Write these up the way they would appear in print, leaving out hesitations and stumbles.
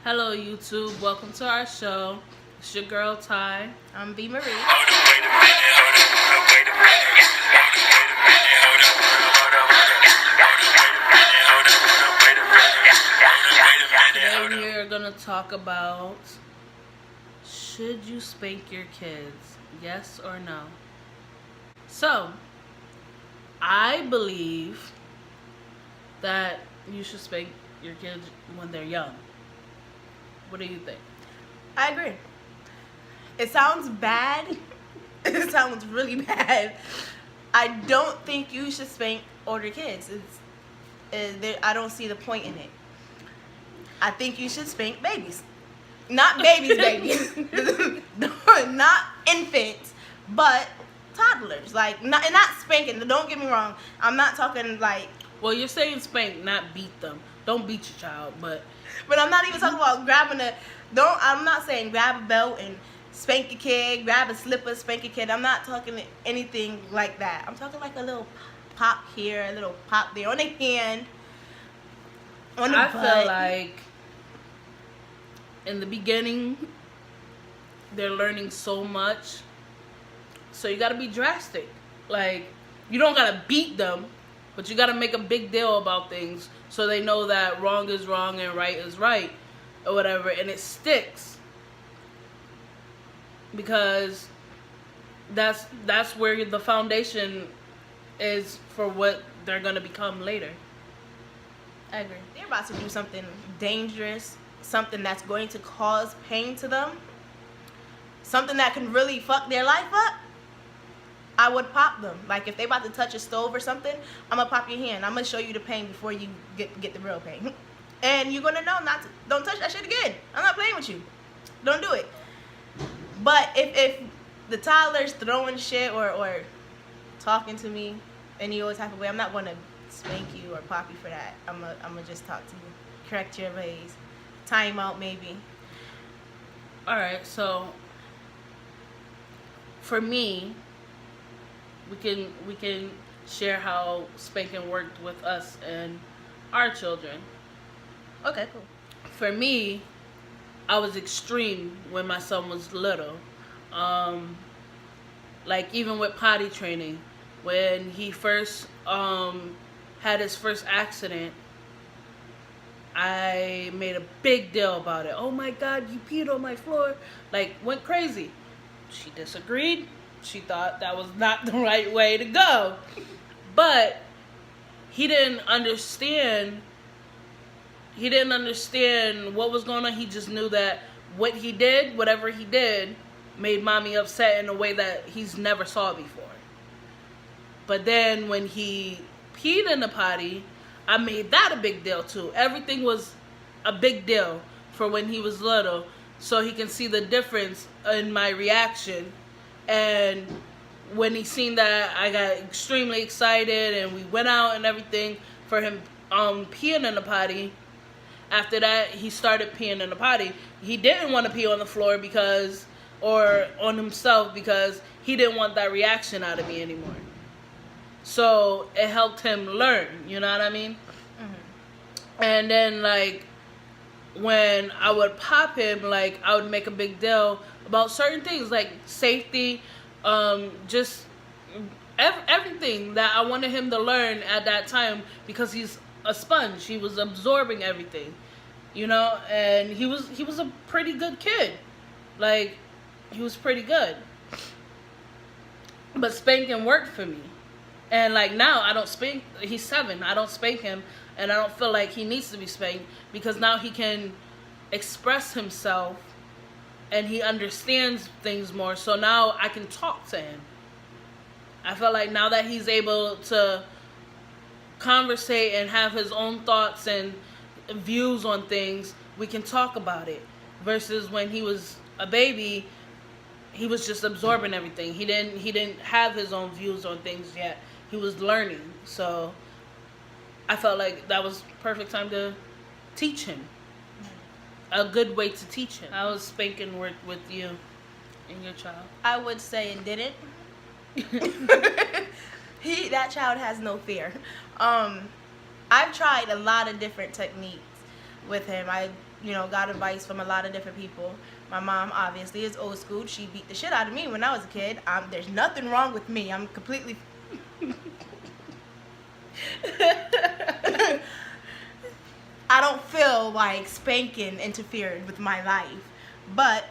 Hello YouTube, welcome to our show. It's your girl Ty. I'm B. Marie. Today we are going to talk about, should you spank your kids? Yes or no? So, I believe that you should spank your kids when they're young. What do you think? I agree. It sounds bad. It sounds really bad. I don't think you should spank older kids. I don't see the point in it. I think you should spank babies. Not babies. Not infants, but toddlers. Not spanking. Don't get me wrong. I'm not talking like... Well, you're saying spank, not beat them. Don't beat your child, but I'm not even talking about grabbing I'm not saying grab a belt and spank a kid, grab a slipper, spank a kid. I'm not talking anything like that. I'm talking like a little pop here, a little pop there, on the hand, on the butt. I feel like in the beginning, they're learning so much. So you got to be drastic. Like, you don't got to beat them, but you got to make a big deal about things so they know that wrong is wrong and right is right or whatever. And it sticks. Because that's where the foundation is for what they're going to become later. I agree. They're about to do something dangerous, something that's going to cause pain to them, something that can really fuck their life up. I would pop them. Like, if they about to touch a stove or something, I'm gonna pop your hand. I'm gonna show you the pain before you get the real pain. And you're gonna know don't touch that shit again. I'm not playing with you. Don't do it. But if the toddler's throwing shit or talking to me any other type of way, I'm not gonna spank you or pop you for that. I'm gonna just talk to you, correct your ways, time out maybe. All right, so for me, we can share how spanking worked with us and our children. Okay, cool. For me, I was extreme when my son was little. Like, even with potty training, when he first had his first accident, I made a big deal about it. Oh my God, you peed on my floor. Like, went crazy. She disagreed. She thought that was not the right way to go. But he didn't understand what was going on. He just knew that whatever he did, made mommy upset in a way that he's never saw before. But then when he peed in the potty, I made that a big deal too. Everything was a big deal for when he was little, so he can see the difference in my reaction. And when he seen that, I got extremely excited, and we went out and everything for him peeing in the potty. After that, he started peeing in the potty. He didn't want to pee on the floor or on himself because he didn't want that reaction out of me anymore. So it helped him learn, you know what I mean? Mm-hmm. And then, like, when I would pop him, like, I would make a big deal about certain things, like safety, just everything that I wanted him to learn at that time, because he's a sponge. He was absorbing everything, you know, and he was a pretty good kid. Like, he was pretty good. But spanking worked for me. And, like, now I don't spank. He's 7. I don't spank him, and I don't feel like he needs to be spanked, because now he can express himself and he understands things more. So now I can talk to him. I feel like now that he's able to conversate and have his own thoughts and views on things, we can talk about it. Versus when he was a baby, he was just absorbing everything. He didn't have his own views on things yet. He was learning. So I felt like that was perfect time to teach him. A good way to teach him. How was spanking work with you and your child? I would say it didn't. That child has no fear. I've tried a lot of different techniques with him. I got advice from a lot of different people. My mom obviously is old school. She beat the shit out of me when I was a kid. There's nothing wrong with me. I'm completely. I don't feel like spanking interfered with my life, but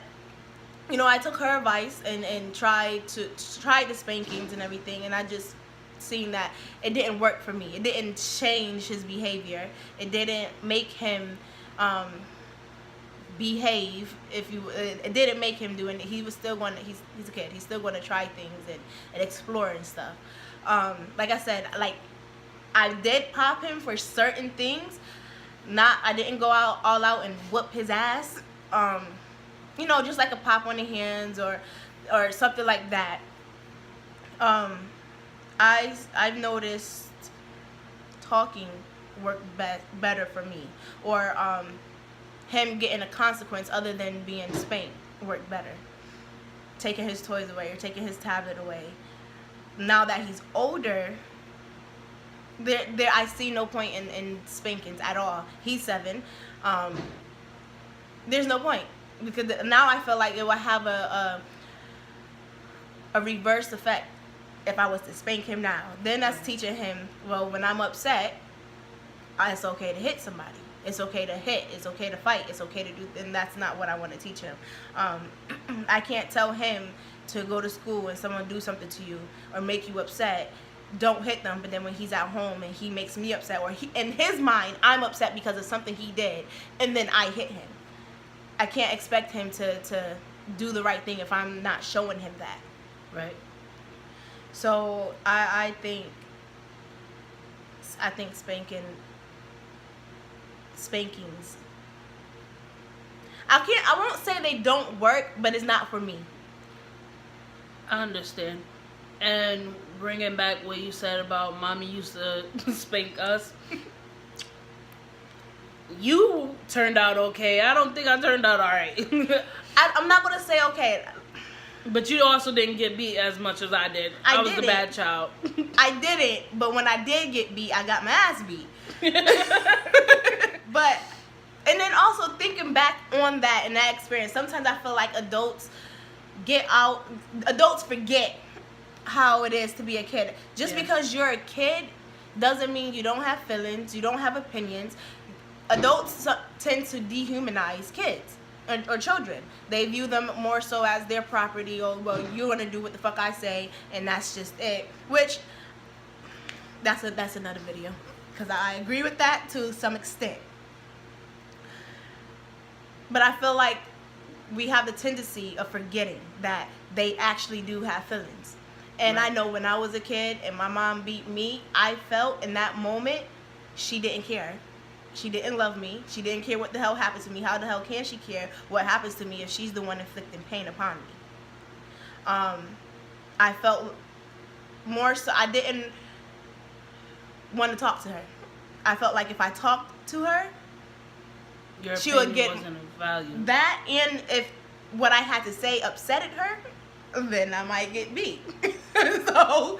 I took her advice and tried the spankings and everything, and I just seen that it didn't work for me. It didn't change his behavior. It didn't make him behave. It didn't make him do it. He was still going to. He's a kid. He's still going to try things and explore and stuff. Like I said, like I did pop him for certain things. I didn't go out all out and whoop his ass. Just like a pop on the hands or something like that. I've noticed talking worked better for me, or him getting a consequence other than being spanked worked better. Taking his toys away or taking his tablet away. Now that he's older, I see no point in spankings at all. He's 7. There's no point, because now I feel like it will have a reverse effect if I was to spank him now. Then that's teaching him, well, when I'm upset, it's okay to hit somebody. It's okay to hit. It's okay to fight. It's okay to do. And that's not what I want to teach him. I can't tell him to go to school and someone do something to you or make you upset. Don't hit them. But then when he's at home and he makes me upset, or in his mind, I'm upset because of something he did, and then I hit him. I can't expect him to do the right thing if I'm not showing him that. Right. So I think spankings. I won't say they don't work, but it's not for me. I understand. And bringing back what you said about mommy used to spank us. You turned out okay. I don't think I turned out alright. I'm not going to say okay. But you also didn't get beat as much as I did. I was the bad child. I didn't, but when I did get beat, I got my ass beat. But, and then also thinking back on that and that experience, sometimes I feel like adults forget how it is to be a kid. Just because you're a kid doesn't mean you don't have feelings, you don't have opinions. Adults tend to dehumanize kids or children. They view them more so as their property, or, well, you're going to do what the fuck I say, and that's just it. Which, that's another video, because I agree with that to some extent. But I feel like we have the tendency of forgetting that they actually do have feelings. And right. I know when I was a kid and my mom beat me, I felt in that moment she didn't care. She didn't love me. She didn't care what the hell happened to me. How the hell can she care what happens to me if she's the one inflicting pain upon me? I felt more so, I didn't want to talk to her. I felt like if I talked to her, she would get that, and if what I had to say upsetted her, then I might get beat. So,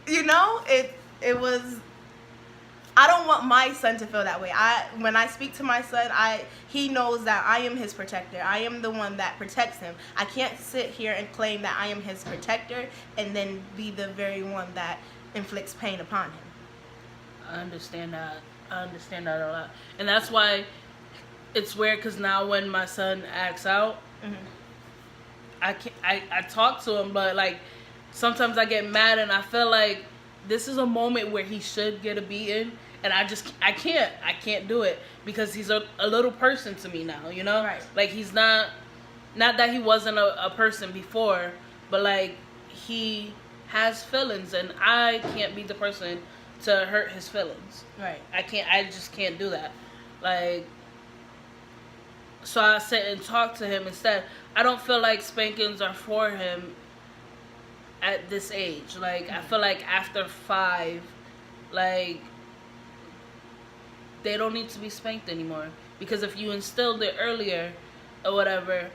it was, I don't want my son to feel that way. When I speak to my son, he knows that I am his protector. I am the one that protects him. I can't sit here and claim that I am his protector and then be the very one that inflicts pain upon him. I understand that. I understand that a lot. And that's why it's weird, because now when my son acts out, I talk to him, but like sometimes I get mad and I feel like this is a moment where he should get a beating, and I can't do it because he's a little person to me now, Right. Like he's not that he wasn't a person before, but like he has feelings, and I can't be the person to hurt his feelings. Right. I just can't do that. Like, so I sit and talk to him instead. I don't feel like spankings are for him at this age. Like, I feel like after 5, like, they don't need to be spanked anymore. Because if you instilled it earlier or whatever,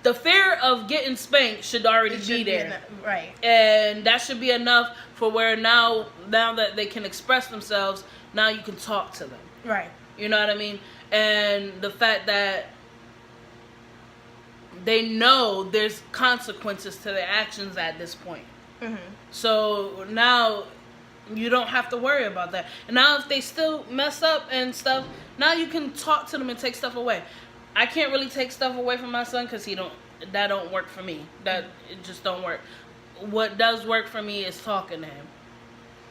the fear of getting spanked should already be there. Right. And that should be enough for where now that they can express themselves, now you can talk to them. Right. You know what I mean? And the fact that they know there's consequences to their actions at this point. Mm-hmm. So now you don't have to worry about that. And now if they still mess up and stuff, now you can talk to them and take stuff away. I can't really take stuff away from my son because that don't work for me. It just don't work. What does work for me is talking to him.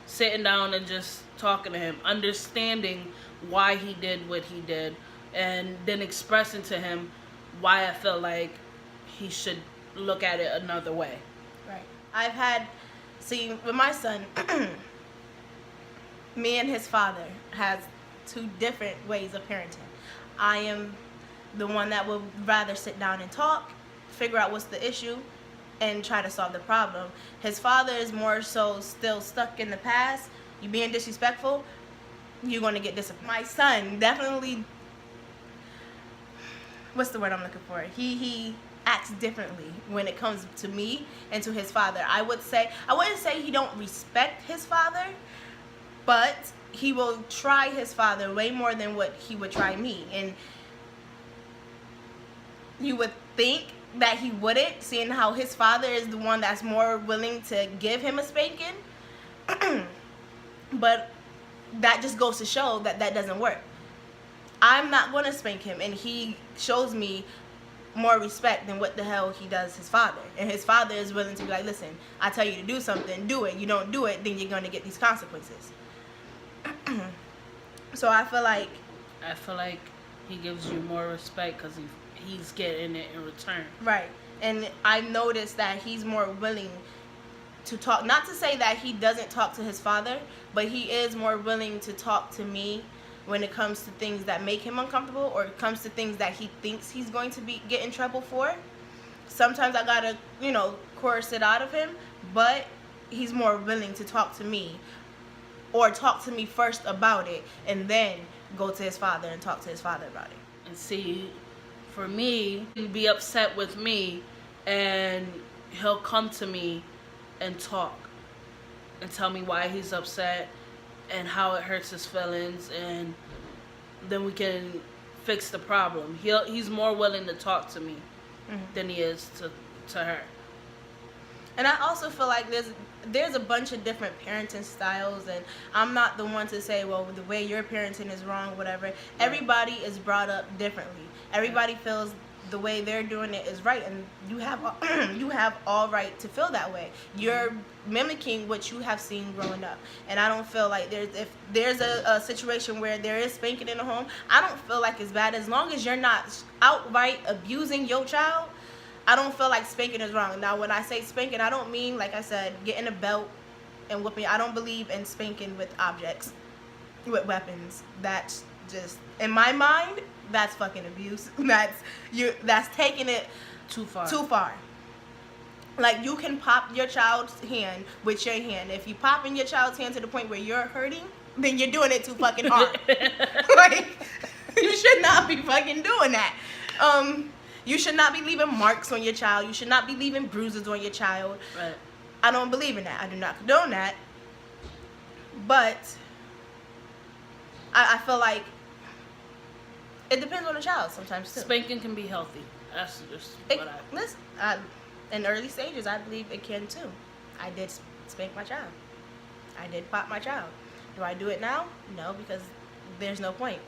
Sitting down and just talking to him. Understanding why he did what he did. And then expressing to him why I feel like he should look at it another way. Right. With my son, me and his father has two different ways of parenting. I am the one that would rather sit down and talk, figure out what's the issue, and try to solve the problem. His father is more so still stuck in the past. You being disrespectful, you're going to get disciplined. My son definitely, what's the word I'm looking for? He acts differently when it comes to me and to his father. I wouldn't say he don't respect his father, but he will try his father way more than what he would try me. And you would think that he wouldn't, seeing how his father is the one that's more willing to give him a spanking. But that just goes to show that doesn't work. I'm not going to spank him, and he shows me more respect than what the hell he does his father. And his father is willing to be like, listen, I tell you to do something, do it. You don't do it, then you're going to get these consequences. So I feel like he gives you more respect because he's getting it in return. Right. And I noticed that he's more willing to talk. Not to say that he doesn't talk to his father, but he is more willing to talk to me when it comes to things that make him uncomfortable, or it comes to things that he thinks he's going to get in trouble for. Sometimes I gotta, coerce it out of him, but he's more willing to talk to me, or talk to me first about it, and then go to his father and talk to his father about it. And see, for me, he'd be upset with me, and he'll come to me and talk and tell me why he's upset and how it hurts his feelings, and then we can fix the problem. He's more willing to talk to me than he is to her. And I also feel like there's a bunch of different parenting styles, and I'm not the one to say, well, the way you're parenting is wrong, whatever. Everybody is brought up differently. Everybody feels the way they're doing it is right, and you have all right to feel that way. You're mimicking what you have seen growing up, and I don't feel like if there's a situation where there is spanking in the home, I don't feel like it's bad as long as you're not outright abusing your child. I don't feel like spanking is wrong. Now, when I say spanking, I don't mean, like I said, getting a belt and whooping. I don't believe in spanking with objects, with weapons. That's just, in my mind, that's fucking abuse. That's taking it too far. Like, you can pop your child's hand with your hand. If you pop in your child's hand to the point where you're hurting, then you're doing it too fucking hard. Like, you should not be fucking doing that. You should not be leaving marks on your child. You should not be leaving bruises on your child. Right. I don't believe in that. I do not condone that. But I feel like it depends on the child sometimes too. Spanking can be healthy. That's just in early stages, I believe it can too. I did spank my child. I did pop my child. Do I do it now? No, because there's no point.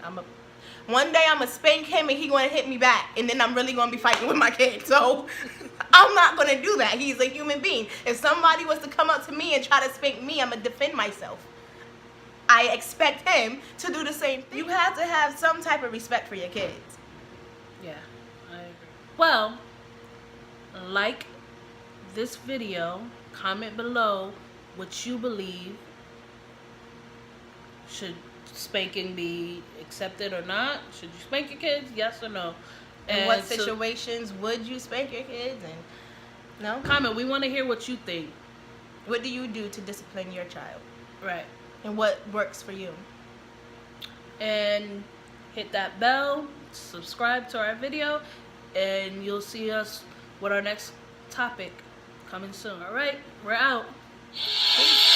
One day I'm going to spank him and he's going to hit me back, and then I'm really going to be fighting with my kid. So I'm not going to do that. He's a human being. If somebody was to come up to me and try to spank me, I'm going to defend myself. I expect him to do the same thing. You have to have some type of respect for your kids. Yeah, I agree. Well, like this video, comment below what you believe. Should spanking be accepted or not? Should you spank your kids? Yes or no? In what situations would you spank your kids? And no? Comment. We want to hear what you think. What do you do to discipline your child? Right. And what works for you? And hit that bell, subscribe to our video, and you'll see us with our next topic coming soon. All right, we're out. Peace.